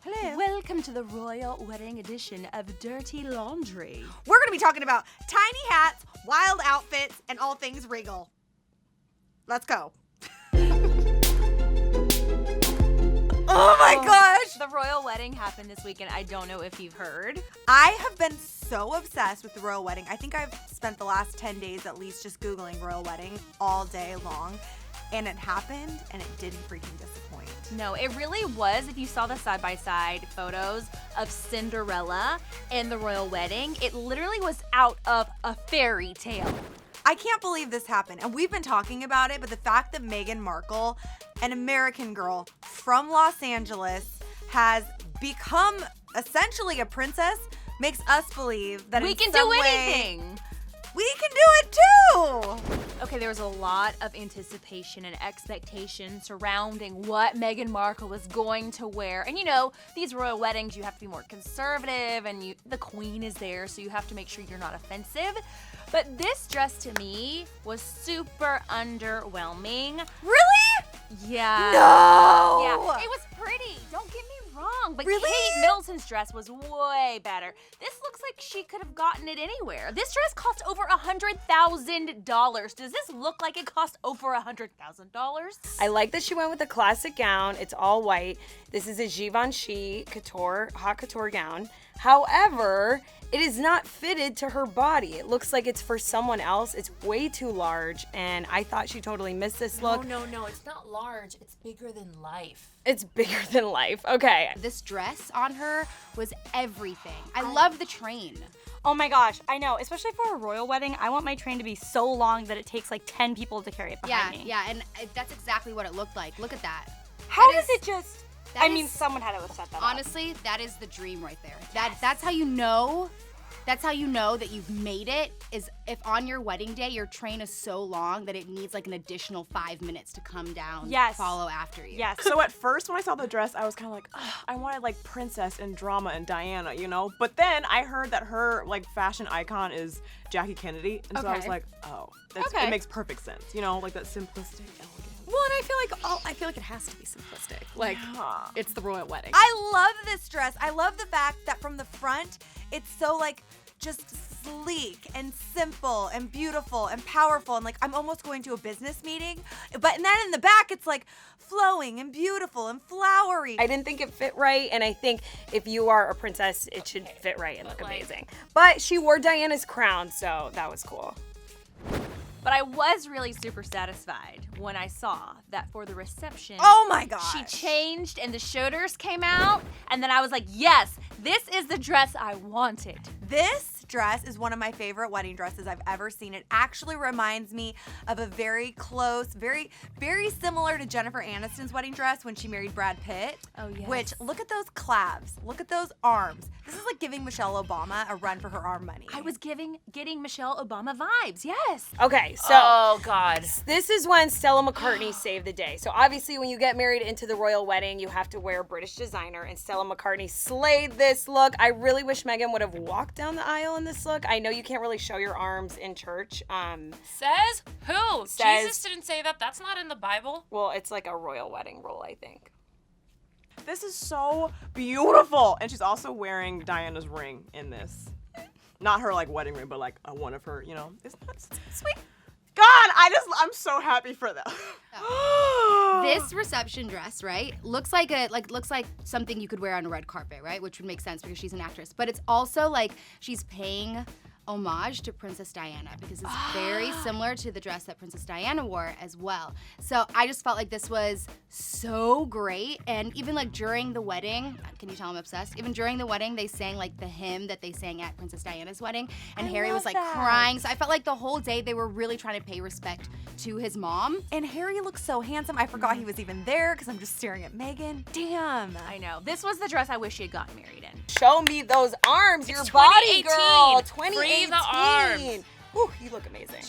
Hello. Welcome to the royal wedding edition of Dirty Laundry. We're going to be talking about tiny hats, wild outfits, and all things regal. Let's go. Oh my gosh! The royal wedding happened this weekend. I don't know if you've heard. I have been so obsessed with the royal wedding. I think I've spent the last 10 days at least just Googling royal wedding all day long. And it happened, and it didn't freaking disappoint. No, it really was. If you saw the side-by-side photos of Cinderella and the royal wedding, it literally was out of a fairy tale. I can't believe this happened, and we've been talking about it, but the fact that Meghan Markle, an American girl from Los Angeles, has become essentially a princess makes us believe that we in can some do way, anything. we can do it too! Okay, there was a lot of anticipation and expectation surrounding what Meghan Markle was going to wear. And you know, these royal weddings, you have to be more conservative, and the queen is there, so you have to make sure you're not offensive. But this dress to me was super underwhelming. Really? Yeah. No! Yeah, it was pretty. Don't get me wrong, but Really? Kate Middleton's dress was way better. This looks like she could have gotten it anywhere. This dress cost over $100,000. Does this look like it cost over $100,000? I like that she went with the classic gown. It's all white. This is a Givenchy couture, haute couture gown. However, it is not fitted to her body. It looks like it's for someone else. It's way too large, and I thought she totally missed this look. No, it's not large. It's bigger than life. It's bigger than life. Okay. This dress on her was everything. I love the train. Oh my gosh, I know. Especially for a royal wedding, I want my train to be so long that it takes like 10 people to carry it behind me. Yeah, and that's exactly what it looked like. Look at that. How That does is- it just... that I mean, is- someone had to have set that up. Honestly, that is the dream right there. That's how you know. That's how you know that you've made it, is if on your wedding day your train is so long that it needs like an additional 5 minutes to come down, Yes. follow after you. Yes. So at first when I saw the dress, I was kind of like, ugh, I wanted like princess and drama and Diana, you know? But then I heard that her like fashion icon is Jackie Kennedy. And so I was Okay. like, oh, it makes perfect sense. You know, like that simplistic, elegant. Well, and I feel like it has to be simplistic. Like, it's the royal wedding. I love this dress. I love the fact that from the front, it's so like just sleek and simple and beautiful and powerful, and like I'm almost going to a business meeting. But then in the back, it's like flowing and beautiful and flowery. I didn't think it fit right, and I think if you are a princess, it should fit right and look amazing. But she wore Diana's crown, so that was cool. But I was really super satisfied when I saw that for the reception, Oh my gosh. she changed and the shoulders came out, and then I was like, yes, this is the dress I wanted. This dress is one of my favorite wedding dresses I've ever seen. It actually reminds me of a very close, very, very similar to Jennifer Aniston's wedding dress when she married Brad Pitt. Oh, yes. Which, look at those calves. Look at those arms. This is like giving Michelle Obama a run for her arm money. I was getting Michelle Obama vibes, yes. Okay, so Oh, God. this is when Stella McCartney saved the day. So obviously when you get married into the royal wedding, you have to wear a British designer, and Stella McCartney slayed this look. I really wish Meghan would have walked down the aisle in this look. I know you can't really show your arms in church. Says who? Says- Jesus didn't say that. That's not in the Bible. Well, it's like a royal wedding rule, I think. This is so beautiful. And she's also wearing Diana's ring in this. Not her like wedding ring, but like one of her, you know. Isn't that sweet? God, I'm so happy for them. This reception dress, right, looks like something you could wear on a red carpet, right? Which would make sense because she's an actress. But it's also like she's paying homage to Princess Diana because it's very similar to the dress that Princess Diana wore as well. So I just felt like this was so great. And even like during the wedding, can you tell I'm obsessed? Even during the wedding, they sang like the hymn that they sang at Princess Diana's wedding. And Harry was like crying. So I felt like the whole day they were really trying to pay respect to his mom. And Harry looks so handsome. I forgot he was even there because I'm just staring at Meghan. Damn. I know. This was the dress I wish she had gotten married in. Show me those arms, your It's body, 2018. girl. Free 2018. the arms. Whew, you look amazing.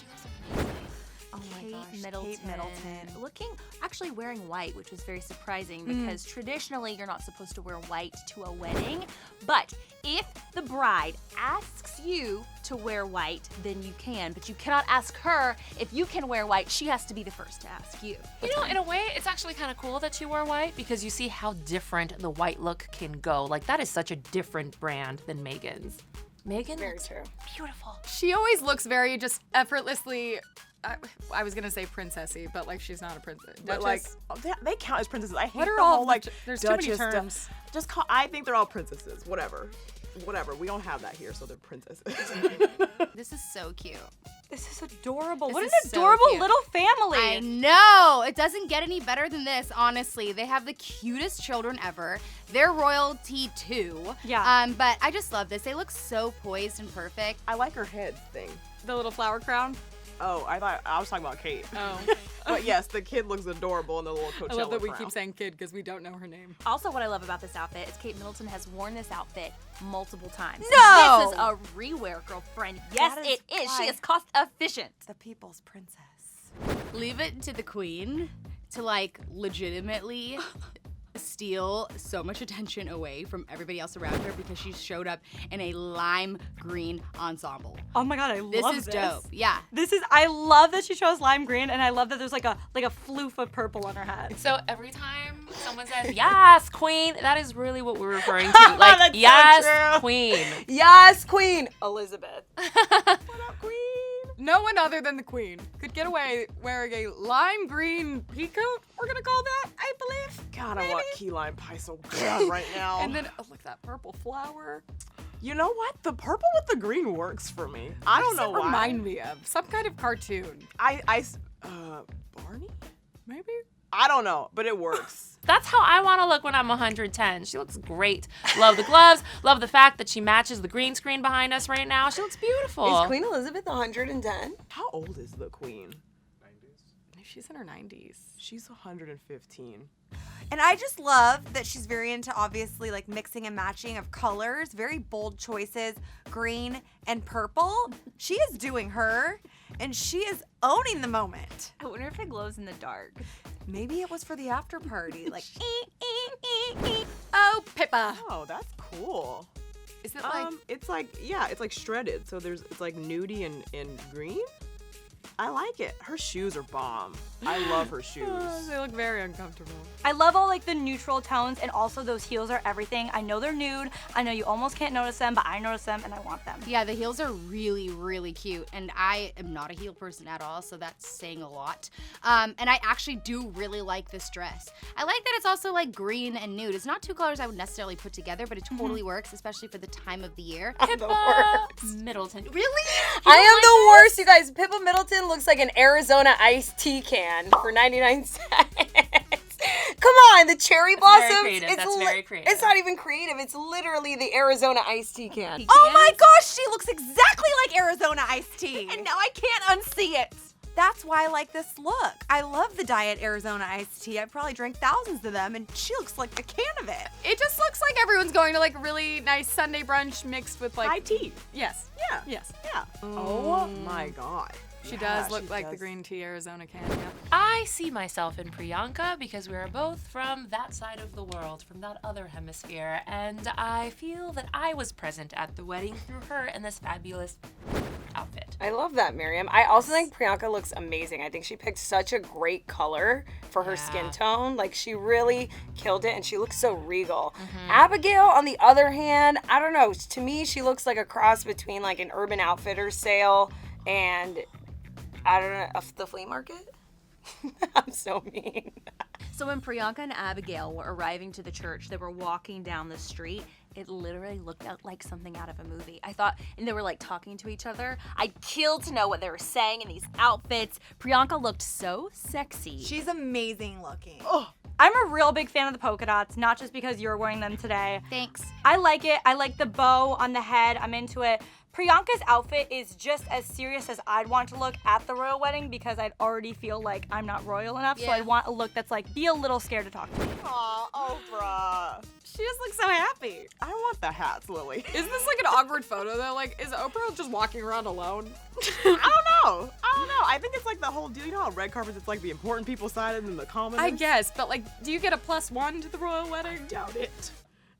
Oh my Kate Middleton looking, actually wearing white, which was very surprising because traditionally you're not supposed to wear white to a wedding. But if the bride asks you to wear white, then you can. But you cannot ask her if you can wear white. She has to be the first to ask you. You know, in a way, it's actually kind of cool that she wore white because you see how different the white look can go. Like, that is such a different brand than Meghan's. Meghan Very looks true. beautiful. She always looks very just effortlessly. I was gonna say princessy, but like she's not a princess. But like they count as princesses. I hate What are the all whole like there's too many Duchess terms. stuff. Just call. I think they're all princesses. Whatever. We don't have that here, so they're princesses. This is so cute. This is adorable. This What an is so adorable cute. little family. I know. It doesn't get any better than this, honestly. They have the cutest children ever. They're royalty too. Yeah. But I just love this. They look so poised and perfect. I like her head thing. The little flower crown. Oh, I thought I was talking about Kate. Oh. But yes, the kid looks adorable in the little Coachella I love that we crown. keep saying kid because we don't know her name. Also, what I love about this outfit is Kate Middleton has worn this outfit multiple times. No! This is a rewear, girlfriend. Yes, That it is is. She why- is cost efficient. The people's princess. Leave it to the queen to like legitimately steal so much attention away from everybody else around her because she showed up in a lime green ensemble. Oh my god, I This love is this. dope. Yeah. I love that she chose lime green, and I love that there's like a floof of purple on her hat. So every time someone says, yes, queen, that is really what we're referring to. Like, That's so yes, true. queen. Yes, Queen Elizabeth. What up, queen? No one other than the queen could get away wearing a lime green peacoat, we're gonna call that, I believe. God, I want key lime pie so bad right now. And then, oh, look, that purple flower. You know what? The purple with the green works for me. I don't know What does it why. remind me of? Some kind of cartoon. Barney? Maybe? I don't know, but it works. That's how I want to look when I'm 110. She looks great. Love the gloves. Love the fact that she matches the green screen behind us right now. She looks beautiful. Is Queen Elizabeth 110? How old is the queen? She's in her 90s. She's 115. And I just love that she's very into obviously like mixing and matching of colors, very bold choices, green and purple. She is doing her and she is owning the moment. I wonder if it glows in the dark. Maybe it was for the after party. Like, Oh, Pippa. Oh, that's cool. Is it like It's like shredded. So it's like nudie and green. I like it. Her shoes are bomb. I love her shoes. they look very uncomfortable. I love all like the neutral tones, and also those heels are everything. I know they're nude. I know you almost can't notice them, but I notice them and I want them. Yeah, the heels are really, really cute. And I am not a heel person at all, so that's saying a lot. And I actually do really like this dress. I like that it's also like green and nude. It's not two colors I would necessarily put together, but it totally works, especially for the time of the year. I'm the worst. Middleton. Really? I am the worst, you guys. Pippa Middleton looks like an Arizona iced tea can for 99 cents. Come on, the cherry blossoms. creative. That's very creative. It's not even creative. It's literally the Arizona iced tea can. oh my gosh, she looks exactly like Arizona iced tea. And now I can't unsee it. That's why I like this look. I love the Diet Arizona iced tea. I probably drank thousands of them, and she looks like a can of it. It just looks like everyone's going to like a really nice Sunday brunch mixed with like High tea. Yes. Yeah. Yes. Yeah. Oh my god. She Yeah, does look she like the does. green tea Arizona can. Yeah. I see myself in Priyanka because we are both from that side of the world, from that other hemisphere, and I feel that I was present at the wedding through her in this fabulous outfit. I love that, Miriam. I also think Priyanka looks amazing. I think she picked such a great color for her skin tone. Like, she really killed it, and she looks so regal. Abigail, on the other hand, I don't know. To me, she looks like a cross between, like, an Urban Outfitters sale and, I don't know, the flea market? I'm so mean. So when Priyanka and Abigail were arriving to the church, they were walking down the street. It literally looked like something out of a movie. I thought, and they were like talking to each other. I'd kill to know what they were saying in these outfits. Priyanka looked so sexy. She's amazing looking. I'm a real big fan of the polka dots, not just because you're wearing them today. Thanks. I like it. I like the bow on the head. I'm into it. Priyanka's outfit is just as serious as I'd want to look at the royal wedding because I'd already feel like I'm not royal enough. So Yeah. I want a look that's like, be a little scared to talk to me. Aw, Oprah. She just looks so happy. Lily. I want the hats, Lily. Isn't this like an awkward photo though? Like, is Oprah just walking around alone? I don't know. I think it's like the whole deal. You know how red carpets, it's like the important people side and then the commoners? I guess, but like, do you get a +1 to the royal wedding? Doubt it.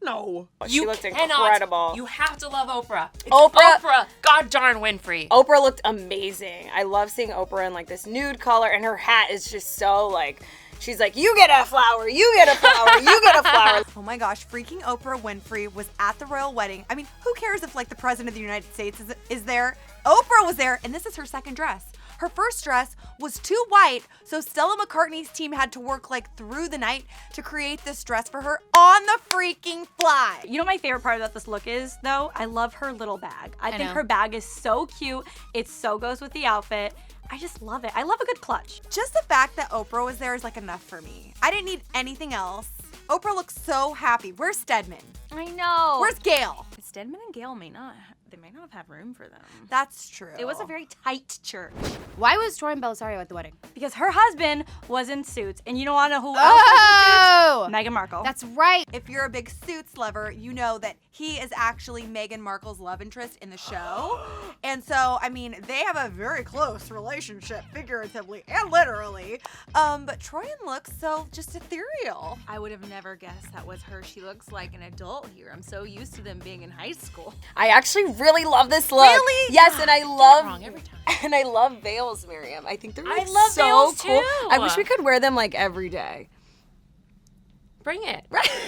No. She looked cannot. incredible. You have to love Oprah. It's Oprah- Oprah. God darn Winfrey. Oprah looked amazing. I love seeing Oprah in like this nude color, and her hat is just so like, she's like, you get a flower, you get a flower, you get a flower. Oh my gosh, freaking Oprah Winfrey was at the royal wedding. I mean, who cares if like the president of the United States is there? Oprah was there, and this is her second dress. Her first dress was too white, so Stella McCartney's team had to work like through the night to create this dress for her on the freaking fly. You know what my favorite part about this look is, though? I love her little bag. I think know. her bag is so cute. It so goes with the outfit. I just love it. I love a good clutch. Just the fact that Oprah was there is like enough for me. I didn't need anything else. Oprah looks so happy. Where's Stedman? I know. Where's Gail? Stedman and Gail may not have had room for them. That's true. It was a very tight church. Why was Troy and Belisario at the wedding? Because her husband was in suits, and you don't want to know who else Oh! was in suits? Meghan Markle. That's right. If you're a big Suits lover, you know that he is actually Meghan Markle's love interest in the show. And so, I mean, they have a very close relationship, figuratively and literally. But Troyan looks so just ethereal. I would have never guessed that was her. She looks like an adult here. I'm so used to them being in high school. I actually really love this look. Really? Yes, and I Wrong every time. and I love veils, Miriam. I think they're I like, love so veils, cool. too. I wish we could wear them like every day. Bring it.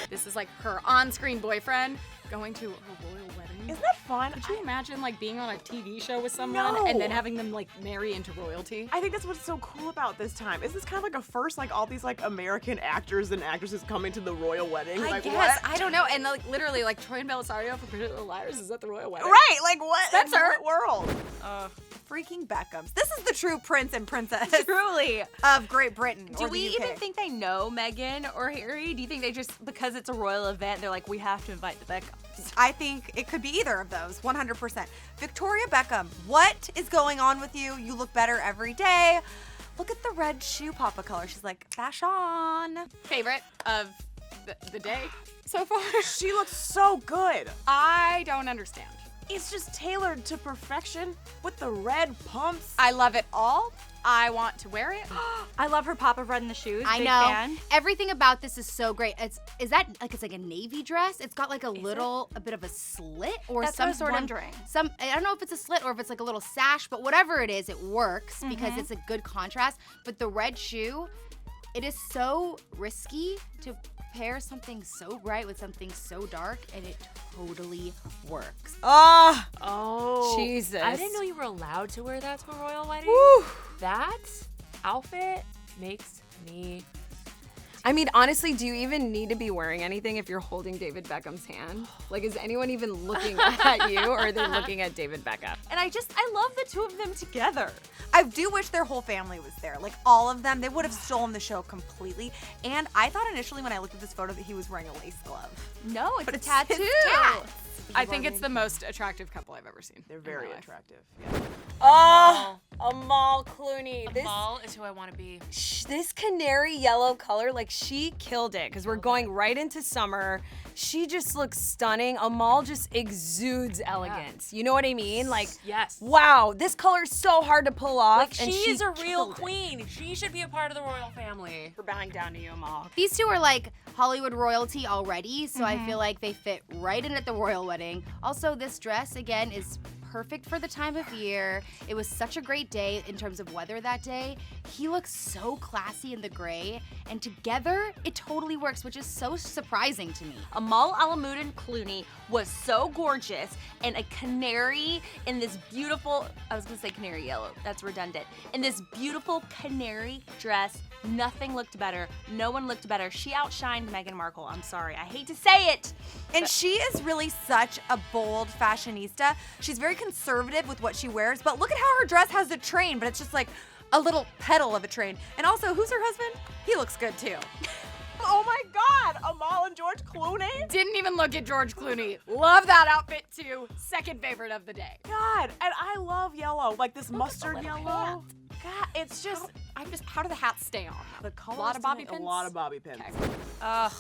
This is like her on-screen boyfriend going to a royal wedding. Isn't that fun? Could you imagine like being on a TV show with someone No. and then having them like marry into royalty? I think that's what's so cool about this time. Is this kind of like a first, like all these like American actors and actresses coming to the royal wedding? I like guess. what? I don't know. And like literally, like Troy and Belisario from Pretty Little Liars is at the royal wedding. Right, like what? Spencer. In what world? Freaking Beckhams. This is the true prince and princess Truly. of Great Britain. Do or we the UK. even think they know Meghan or Harry? Do you think they just, because it's a royal event, they're like, we have to invite the Beckhams? I think it could be either of those, 100%. Victoria Beckham, what is going on with you? You look better every day. Look at the red shoe papa color. She's like, fashion. Favorite of the day so far? She looks so good. I don't understand. It's just tailored to perfection with the red pumps. I love it all. I want to wear it. I love her pop of red in the shoes. I Big know. fan. Everything about this is so great. Is that like it's like a navy dress? It's got like a bit of a slit or That's what I some was sort wondering. of I don't know if it's a slit or if it's like a little sash, but whatever it is, it works because Mm-hmm. it's a good contrast. But the red shoe, it is so risky to pair something so bright with something so dark, and it totally works. Oh. Jesus. I didn't know you were allowed to wear that to a royal wedding. Woo. That outfit makes me. I mean, honestly, do you even need to be wearing anything if you're holding David Beckham's hand? Like, is anyone even looking at you, or are they looking at David Beckham? And I love the two of them together. I do wish their whole family was there. Like all of them, they would have stolen the show completely. And I thought initially when I looked at this photo that he was wearing a lace glove. No, it's But a it's tattoo. his tats. I think it's the most attractive couple I've ever seen. They're very attractive. Yeah. Oh, Amal Clooney. This Amal is who I want to be. this canary yellow color, like she killed it because we're going right into summer. She just looks stunning. Amal just exudes elegance. You know what I mean? Like, Yes. wow, this color is so hard to pull off. Like and she's she a real killed it. queen. She should be a part of the royal family. We're bowing down to you, Amal. These two are like Hollywood royalty already, so I feel like they fit right in at the royal wedding. Also, this dress, again, is perfect for the time of year. It was such a great day in terms of weather that day. He looks so classy in the gray, and together, it totally works, which is so surprising to me. Amal Alamuddin Clooney was so gorgeous, and a canary in this beautiful, I was gonna say canary yellow, that's redundant. In this beautiful canary dress, nothing looked better. No one looked better. She outshined Meghan Markle. I'm sorry, I hate to say it. And she is really such a bold fashionista. She's very conservative with what she wears, but look at how her dress has the train, but it's just like a little petal of a train. And also, who's her husband? He looks good too. Oh my God, Amal and George Clooney. Didn't even look at George Clooney. Love that outfit too. Second favorite of the day. God, and I love yellow, like this mustard yellow. God, it's just How do the hats stay on? the color. lot of bobby A pins? lot of bobby pins. Ugh,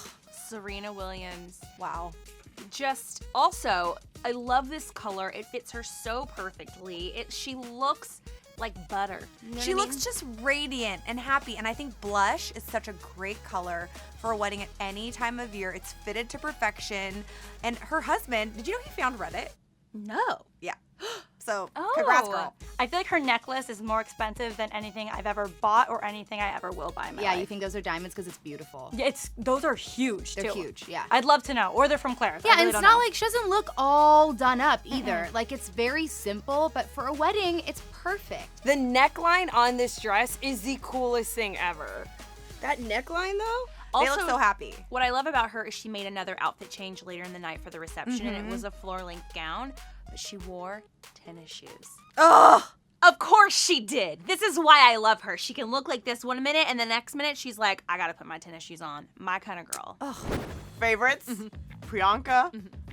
Serena Williams. Wow. just also, I love this color. It fits her so perfectly. She looks like butter. You know She what I looks mean? just radiant and happy, and I think blush is such a great color for a wedding at any time of year. It's fitted to perfection. And her husband, did you know he found Reddit? No. Yeah. So, Oh, congrats, girl. I feel like her necklace is more expensive than anything I've ever bought or anything I ever will buy in my Yeah, life. you think those are diamonds because it's beautiful. Yeah, those are huge They're too. huge, yeah. I'd love to know, or they're from Claire's. Yeah, I and really it's don't not know. like she doesn't look all done up either. Like it's very simple, but for a wedding, it's perfect. The neckline on this dress is the coolest thing ever. That neckline though? They look so happy. What I love about her is she made another outfit change later in the night for the reception, and it was a floor-length gown, but she wore tennis shoes. Ugh. Of course she did. This is why I love her. She can look like this one minute, and the next minute she's like, I gotta put my tennis shoes on. My kind of girl. Favorites? Priyanka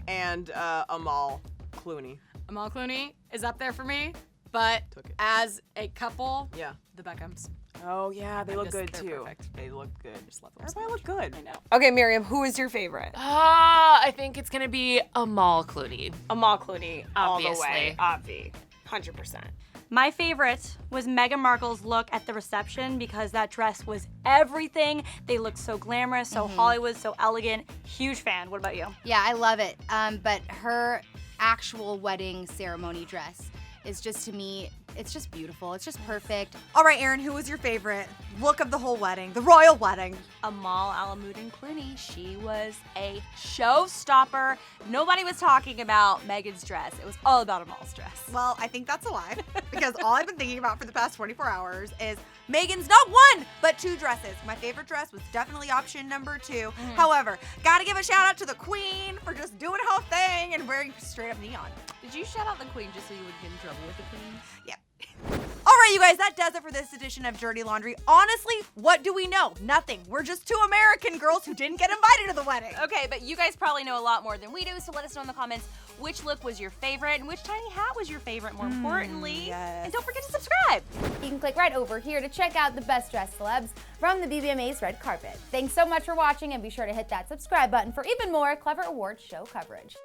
and Amal Clooney. Amal Clooney is up there for me, but Took it. as a couple, Yeah. the Beckhams. Oh yeah, they look good they're too. perfect. They look good. Just love them so Everybody look good. I know. Okay, Miriam, who is your favorite? I think it's gonna be Amal Clooney. Amal Clooney, all the Obviously. way. Obvi. 100%. My favorite was Meghan Markle's look at the reception because that dress was everything. They looked so glamorous, so Hollywood, so elegant. Huge fan. What about you? Yeah, I love it. But her actual wedding ceremony dress is just, to me, it's just beautiful. It's just perfect. All right, Erin, who was your favorite look of the whole wedding, the royal wedding? Amal Alamuddin Clooney. She was a showstopper. Nobody was talking about Meghan's dress. It was all about Amal's dress. Well, I think that's a lie because all I've been thinking about for the past 24 hours is Meghan's not one, but two dresses. My favorite dress was definitely option number 2. However, gotta give a shout out to the queen for just doing her thing and wearing straight up neon. Did you shout out the queen just so you wouldn't get in trouble with the queen? Yeah. All right, you guys, that does it for this edition of Dirty Laundry. Honestly, what do we know? Nothing. We're just two American girls who didn't get invited to the wedding. Okay, but you guys probably know a lot more than we do, so let us know in the comments which look was your favorite and which tiny hat was your favorite, more importantly. yes. And don't forget to subscribe. You can click right over here to check out the best dressed celebs from the BBMA's red carpet. Thanks so much for watching, and be sure to hit that subscribe button for even more Clevver Awards show coverage.